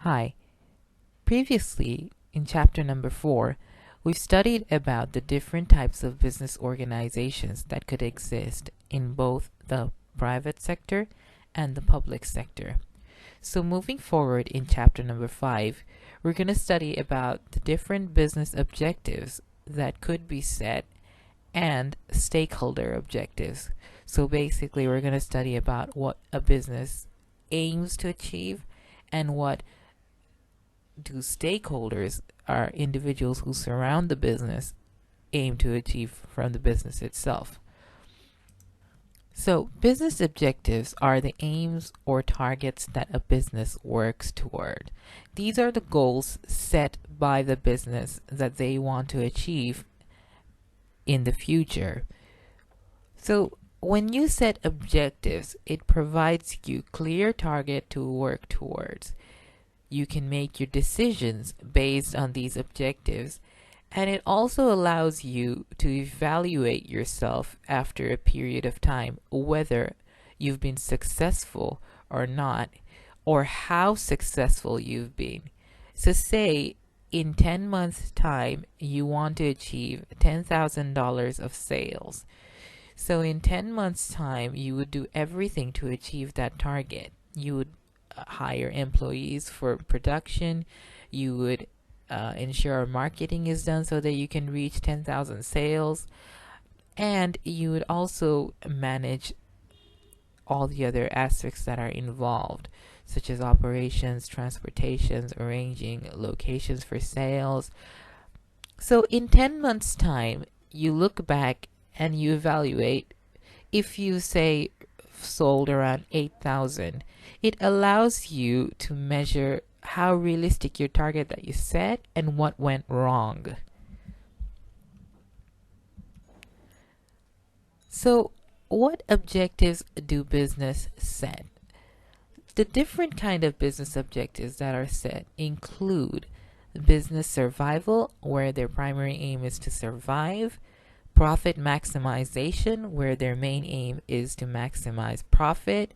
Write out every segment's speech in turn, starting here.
Hi. Previously, in chapter number 4, we studied about the different types of business organizations that could exist in both the private sector and the public sector. So moving forward in chapter number 5, we're going to study about the different business objectives that could be set and stakeholder objectives. So basically, we're going to study about what a business aims to achieve and what do stakeholders, are individuals who surround the business, aim to achieve from the business itself. So business objectives are the aims or targets that a business works toward. These are the goals set by the business that they want to achieve in the future. So when you set objectives, it provides you clear target to work towards. You can make your decisions based on these objectives, and it also allows you to evaluate yourself after a period of time, whether you've been successful or not, or how successful you've been. So say in 10 months time you want to achieve $10,000 of sales. So in 10 months time you would do everything to achieve that target. You would hire employees for production. You would ensure marketing is done so that you can reach 10,000 sales, and you would also manage all the other aspects that are involved, such as operations, transportations, arranging locations for sales. So in 10 months time you look back and you evaluate. If you say sold around 8,000, it allows you to measure how realistic your target that you set and what went wrong. So what objectives do business set? The different kind of business objectives that are set include business survival, where their primary aim is to survive; profit maximization, where their main aim is to maximize profit;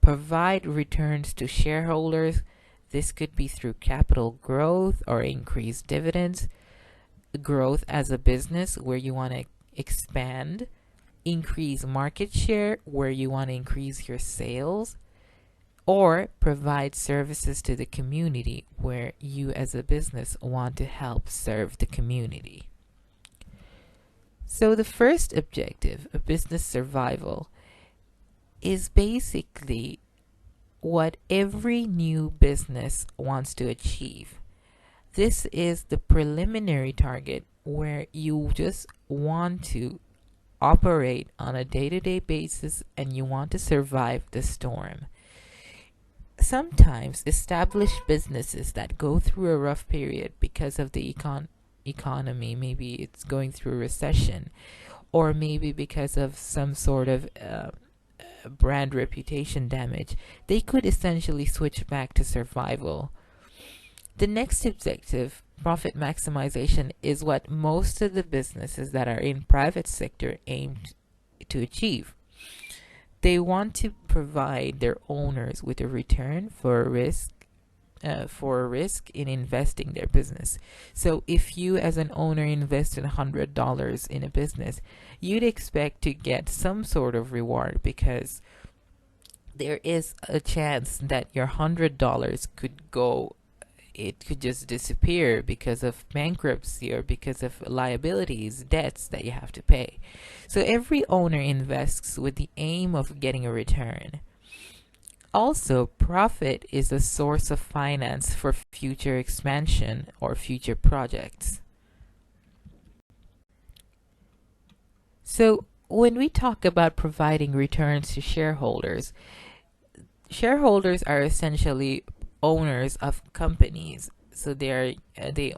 provide returns to shareholders. This could be through capital growth or increased dividends; growth as a business, where you want to expand; increase market share, where you want to increase your sales; or provide services to the community, where you as a business want to help serve the community. So the first objective, of business survival, is basically what every new business wants to achieve. This is the preliminary target, where you just want to operate on a day-to-day basis and you want to survive the storm. Sometimes established businesses that go through a rough period because of the economy, maybe it's going through a recession, or maybe because of some sort of brand reputation damage, they could essentially switch back to survival. The next objective, profit maximization, is what most of the businesses that are in private sector aim to achieve. They want to provide their owners with a return for a risk in investing their business. So if you as an owner invested $100 in a business, you'd expect to get some sort of reward, because there is a chance that your $100 could just disappear because of bankruptcy or because of liabilities, debts that you have to pay. So every owner invests with the aim of getting a return. Also, profit is a source of finance for future expansion or future projects. So when we talk about providing returns to shareholders, shareholders are essentially owners of companies. So they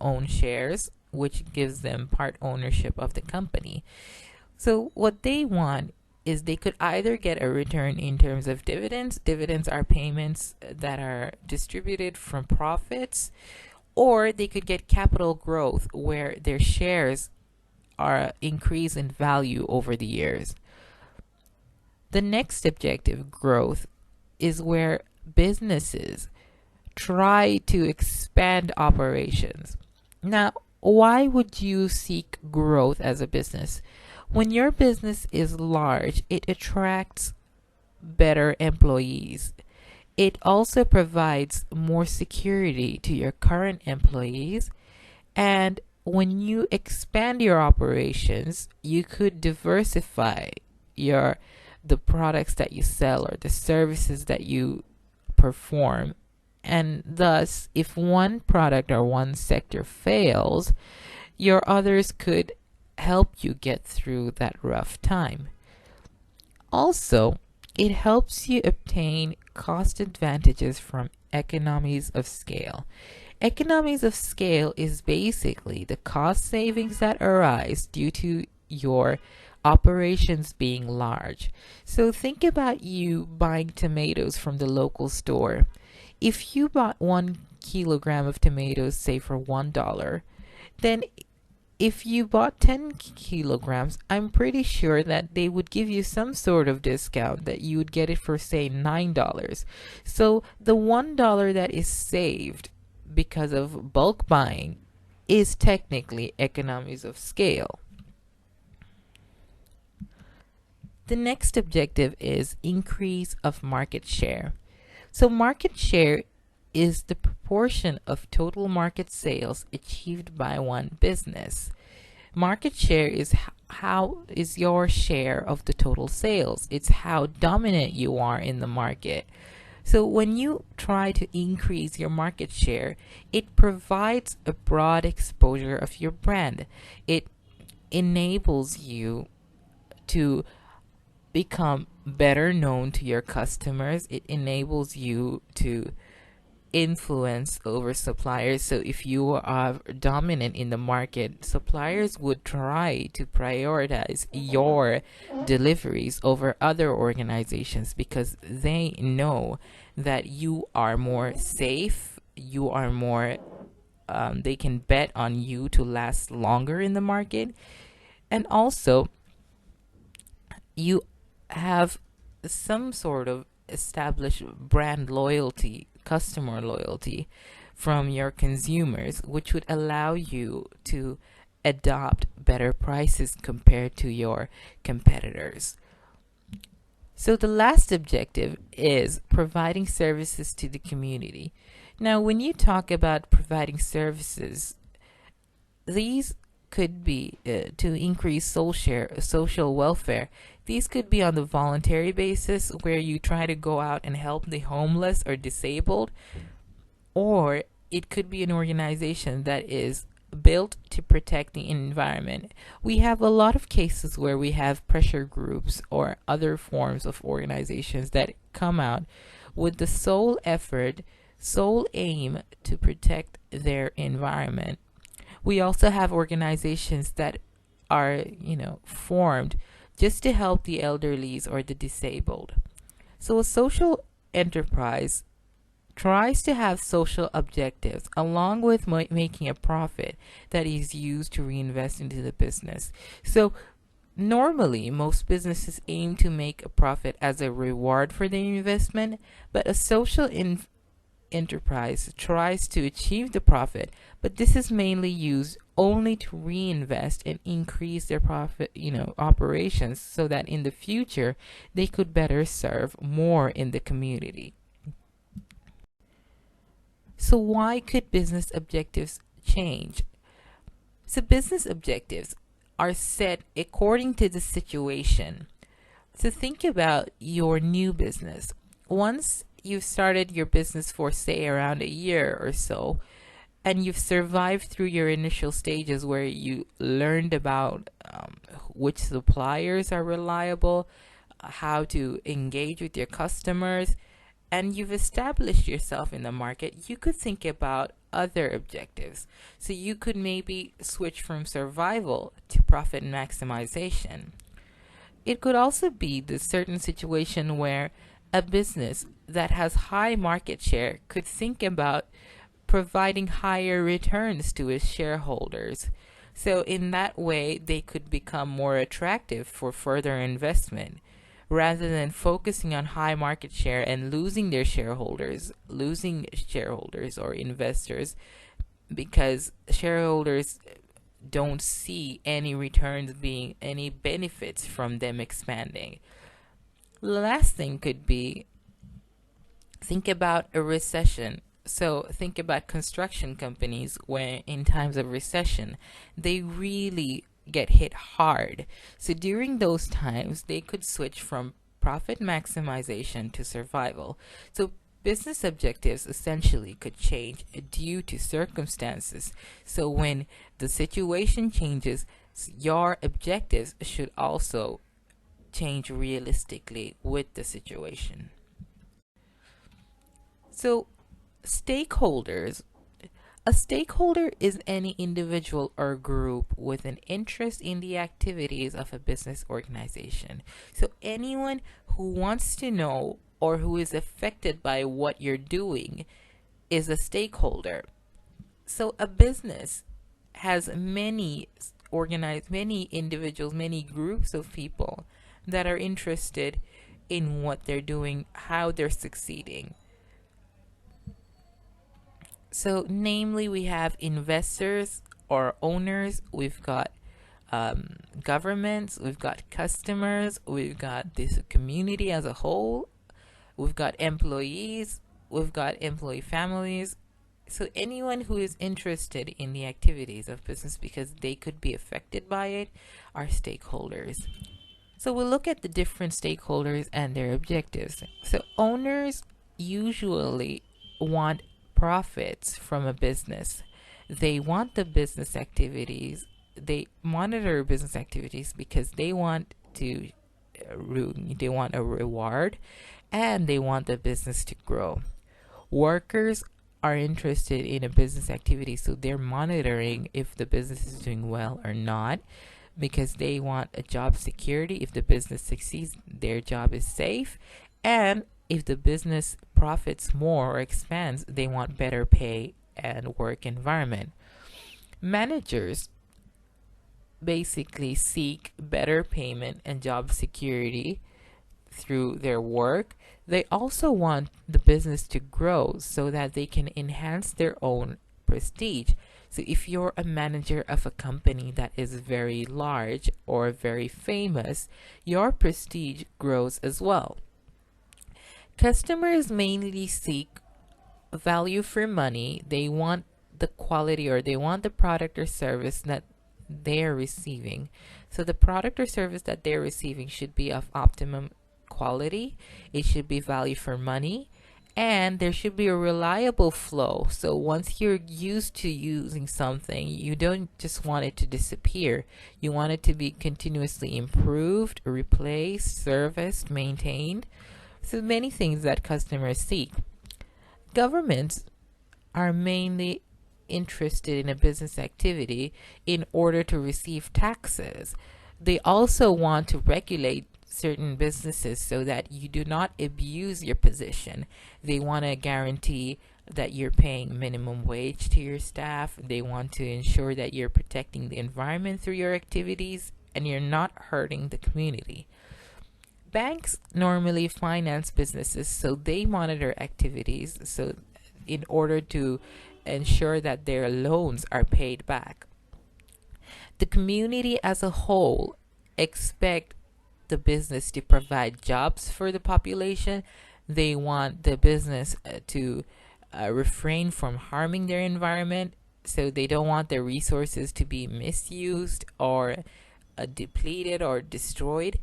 own shares, which gives them part ownership of the company. So what they want is they could either get a return in terms of dividends. Dividends are payments that are distributed from profits, or they could get capital growth, where their shares are increased in value over the years. The next objective, growth, is where businesses try to expand operations. Now, why would you seek growth as a business? When your business is large, it attracts better employees. It also provides more security to your current employees. And when you expand your operations, you could diversify your the products that you sell or the services that you perform. And thus, if one product or one sector fails, your others could help you get through that rough time. Also, it helps you obtain cost advantages from economies of scale. Economies of scale is basically the cost savings that arise due to your operations being large. So think about you buying tomatoes from the local store. If you bought 1 kilogram of tomatoes, say for $1, then if you bought 10 kilograms, I'm pretty sure that they would give you some sort of discount that you would get it for, say, $9. So the $1 that is saved because of bulk buying is technically economies of scale. The next objective is increase of market share. So market share is the proportion of total market sales achieved by one business. Market share is your share of the total sales. It's how dominant you are in the market. So when you try to increase your market share, it provides a broad exposure of your brand. It enables you to become better known to your customers. It enables you to influence over suppliers. So if you are dominant in the market, suppliers would try to prioritize your deliveries over other organizations because they know that you are more safe, you are more they can bet on you to last longer in the market. And also, you have some sort of established brand loyalty, customer loyalty from your consumers, which would allow you to adopt better prices compared to your competitors. So the last objective is providing services to the community. Now, when you talk about providing services, these could be to increase social welfare. These could be on the voluntary basis where you try to go out and help the homeless or disabled, or it could be an organization that is built to protect the environment. We have a lot of cases where we have pressure groups or other forms of organizations that come out with the sole aim to protect their environment. We also have organizations that are, formed just to help the elderly or the disabled. So a social enterprise tries to have social objectives along with making a profit that is used to reinvest into the business. So normally, most businesses aim to make a profit as a reward for the investment, but a social enterprise tries to achieve the profit, but this is mainly used only to reinvest and increase their profit, operations, so that in the future they could better serve more in the community. So why could business objectives change? So business objectives are set according to the situation. So think about your new business. Once you've started your business for, say, around a year or so, and you've survived through your initial stages where you learned about which suppliers are reliable, how to engage with your customers, and you've established yourself in the market, you could think about other objectives. So you could maybe switch from survival to profit maximization. It could also be the certain situation where a business that has high market share could think about providing higher returns to its shareholders. So in that way, they could become more attractive for further investment. rather than focusing on high market share and losing shareholders or investors, because shareholders don't see any returns, being any benefits from them expanding. The last thing could be, think about a recession. So think about construction companies where in times of recession, they really get hit hard. So during those times, they could switch from profit maximization to survival. So business objectives essentially could change due to circumstances. So when the situation changes, your objectives should also change realistically with the situation. So, stakeholders. A stakeholder is any individual or group with an interest in the activities of a business organization. So, anyone who wants to know or who is affected by what you're doing is a stakeholder. So, a business has many individuals, many groups of people that are interested in what they're doing, how they're succeeding. So, namely, we have investors or owners, we've got governments, we've got customers, we've got this community as a whole, we've got employees, we've got employee families. So, anyone who is interested in the activities of business because they could be affected by it are stakeholders. So, we'll look at the different stakeholders and their objectives. So, owners usually want profits from a business. They want the business activities, they monitor business activities because they want a reward, and they want the business to grow. Workers are interested in a business activity, so they're monitoring if the business is doing well or not, because they want a job security. If the business succeeds, their job is safe, and if the business profits more or expands, they want better pay and work environment. Managers basically seek better payment and job security through their work. They also want the business to grow so that they can enhance their own prestige. So if you're a manager of a company that is very large or very famous, your prestige grows as well. Customers mainly seek value for money. They want the quality, or they want the product or service that they're receiving. So the product or service that they're receiving should be of optimum quality. It should be value for money, and there should be a reliable flow. So once you're used to using something, you don't just want it to disappear. You want it to be continuously improved, replaced, serviced, maintained. So many things that customers seek. Governments are mainly interested in a business activity in order to receive taxes. They also want to regulate certain businesses so that you do not abuse your position. They want to guarantee that you're paying minimum wage to your staff. They want to ensure that you're protecting the environment through your activities and you're not hurting the community. Banks normally finance businesses, so they monitor activities so in order to ensure that their loans are paid back. The community as a whole expect the business to provide jobs for the population. They want the business to refrain from harming their environment, so they don't want their resources to be misused or depleted or destroyed.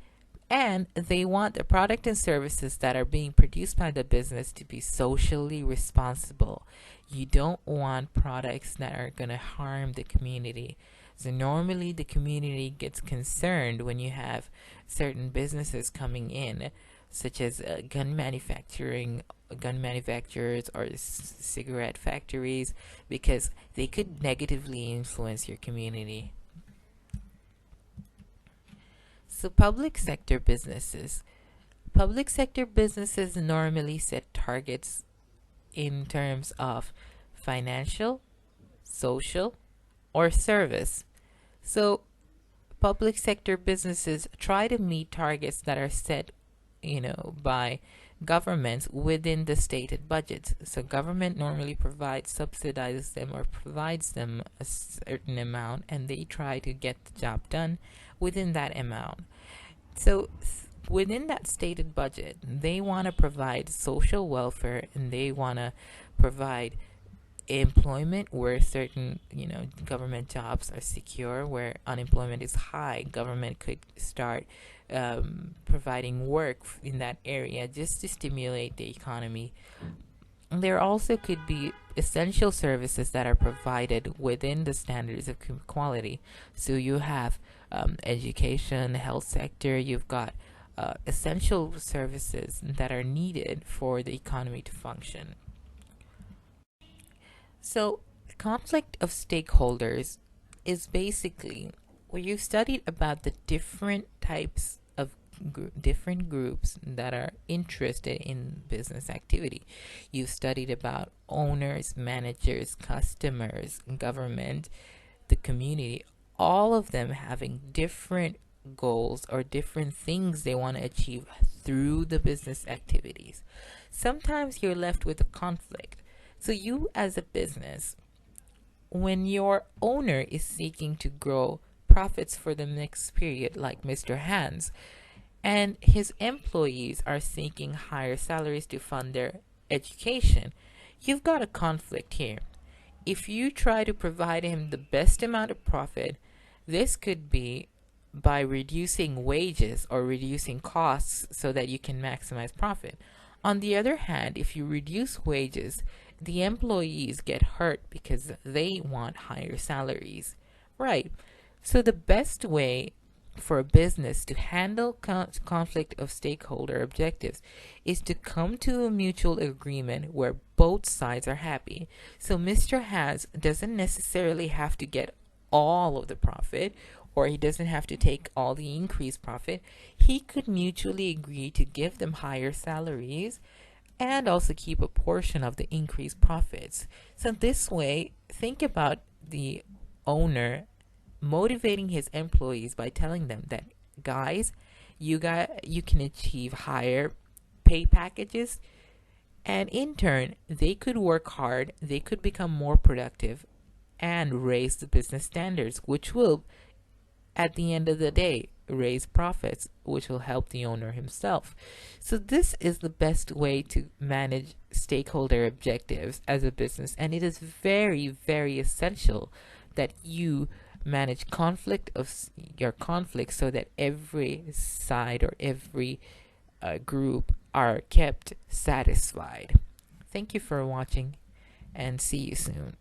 And they want the product and services that are being produced by the business to be socially responsible. You don't want products that are going to harm the community. So normally the community gets concerned when you have certain businesses coming in, such as gun manufacturers or cigarette factories, because they could negatively influence your community. So public sector businesses. Public sector businesses normally set targets in terms of financial, social, or service. So public sector businesses try to meet targets that are set by governments within the stated budgets. So government normally subsidizes them or provides them a certain amount, and they try to get the job done within that amount. So within that stated budget, they want to provide social welfare, and they want to provide employment where certain government jobs are secure. Where unemployment is high, government could start providing work in that area just to stimulate the economy. There also could be essential services that are provided within the standards of quality. So you have education, health sector, you've got essential services that are needed for the economy to function. So, conflict of stakeholders is basically where you studied about the different types of different groups that are interested in business activity. You studied about owners, managers, customers, government, the community, all of them having different goals or different things they want to achieve through the business activities. Sometimes you're left with a conflict. So you as a business, when your owner is seeking to grow profits for the next period, like Mr. Hans, and his employees are seeking higher salaries to fund their education, you've got a conflict here. If you try to provide him the best amount of profit, this could be by reducing wages or reducing costs so that you can maximize profit. On the other hand, if you reduce wages, the employees get hurt because they want higher salaries. Right. So the best way for a business to handle conflict of stakeholder objectives is to come to a mutual agreement where both sides are happy. So Mr. Has doesn't necessarily have to get all of the profit, or he doesn't have to take all the increased profit. He could mutually agree to give them higher salaries and also keep a portion of the increased profits. So this way, think about the owner motivating his employees by telling them that, guys, you can achieve higher pay packages, and in turn they could work hard, they could become more productive and raise the business standards, which will at the end of the day raise profits, which will help the owner himself. So this is the best way to manage stakeholder objectives as a business, and it is very, very essential that you manage your conflict so that every side or every group are kept satisfied. Thank you for watching, and see you soon.